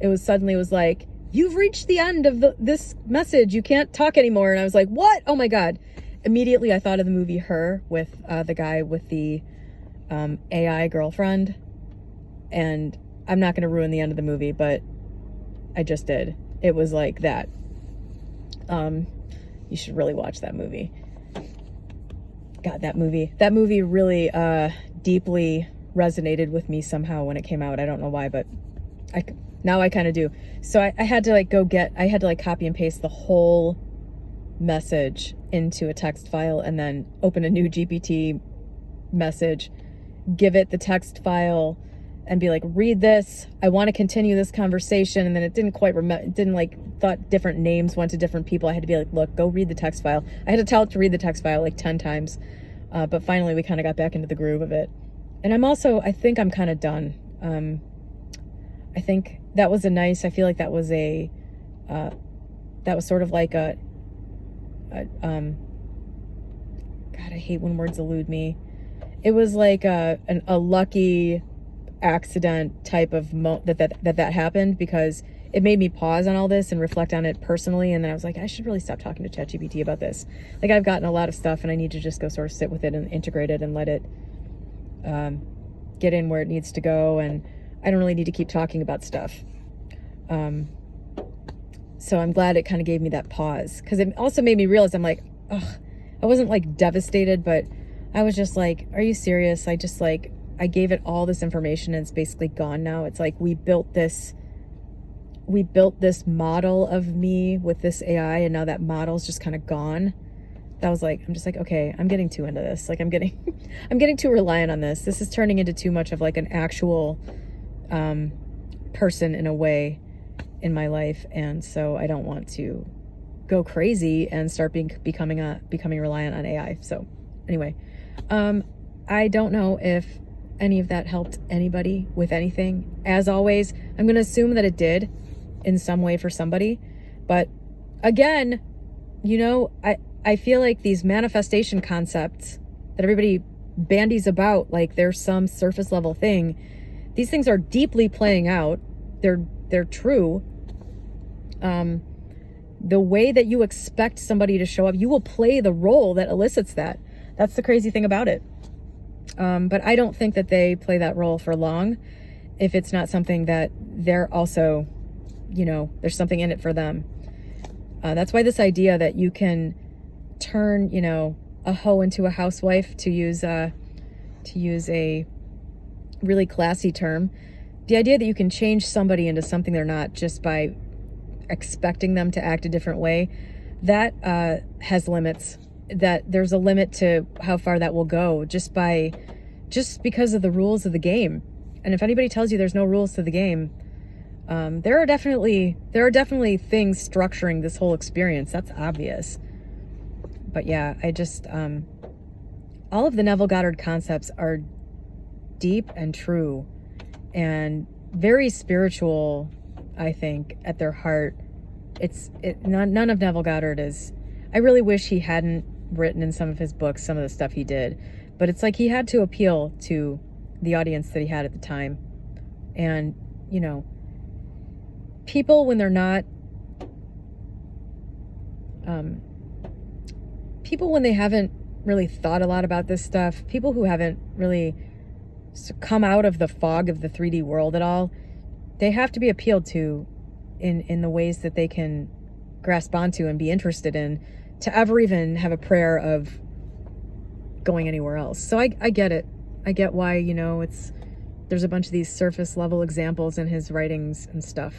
it was like, you've reached the end of this message. You can't talk anymore. And I was like, what? Oh my God. Immediately I thought of the movie Her with the guy with the AI girlfriend. And I'm not going to ruin the end of the movie, but I just did. It was like that. You should really watch that movie. God, that movie really deeply resonated with me somehow when it came out. I don't know why, but now I kind of do. So I had to copy and paste the whole message into a text file and then open a new GPT message, give it the text file and be like, read this. I want to continue this conversation. And then it didn't quite thought different names went to different people. I had to be like, look, go read the text file. I had to tell it to read the text file like 10 times. But finally we kind of got back into the groove of it. And I think I'm kind of done. I think that was I feel like that was sort of like God, I hate when words elude me. It was like a lucky accident type of that happened because it made me pause on all this and reflect on it personally. And then I was like, I should really stop talking to ChatGPT about this. Like I've gotten a lot of stuff and I need to just go sort of sit with it and integrate it and let it get in where it needs to go. And I don't really need to keep talking about stuff. So I'm glad it kind of gave me that pause because it also made me realize I'm like, ugh, I wasn't like devastated, but I was just like, are you serious? I gave it all this information and it's basically gone now. It's like we built this model of me with this AI and now that model's just kind of gone. that was like, I'm just like, okay, I'm getting too into this. Like I'm getting too reliant on this. This is turning into too much of like an actual person in a way in my life. And so I don't want to go crazy and start becoming reliant on AI. So anyway, I don't know if any of that helped anybody with anything. As always, I'm going to assume that it did in some way for somebody. But again, you know, I feel like these manifestation concepts that everybody bandies about like there's some surface level thing, these things are deeply playing out. They're true. The way that you expect somebody to show up, you will play the role that elicits that. That's the crazy thing about it. But I don't think that they play that role for long if it's not something that they're also, you know, there's something in it for them. That's why this idea that you can turn, you know, a hoe into a housewife, to use a really classy term, the idea that you can change somebody into something they're not just by expecting them to act a different way, that has limits. That there's a limit to how far that will go just because of the rules of the game. And if anybody tells you there's no rules to the game, there are definitely things structuring this whole experience. That's obvious. But yeah, I just all of the Neville Goddard concepts are deep and true and very spiritual, I think, at their heart. None of Neville Goddard is, I really wish he hadn't written in some of his books some of the stuff he did, but it's like he had to appeal to the audience that he had at the time. And, you know, people when they're not, people when they haven't really thought a lot about this stuff, people who haven't really come out of the fog of the 3D world at all, they have to be appealed to in the ways that they can grasp onto and be interested in, to ever even have a prayer of going anywhere else. So I get it. I get why, you know, there's a bunch of these surface level examples in his writings and stuff.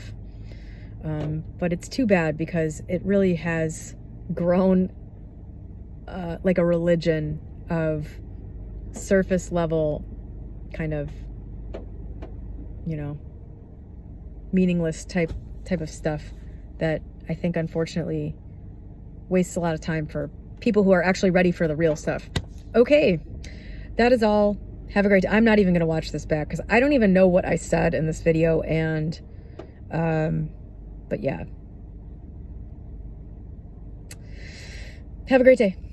But it's too bad because it really has grown like a religion of surface level kind of, you know, meaningless type of stuff that I think unfortunately wastes a lot of time for people who are actually ready for the real stuff. Okay, that is all. Have a great day. I'm not even going to watch this back because I don't even know what I said in this video. And, but yeah. Have a great day.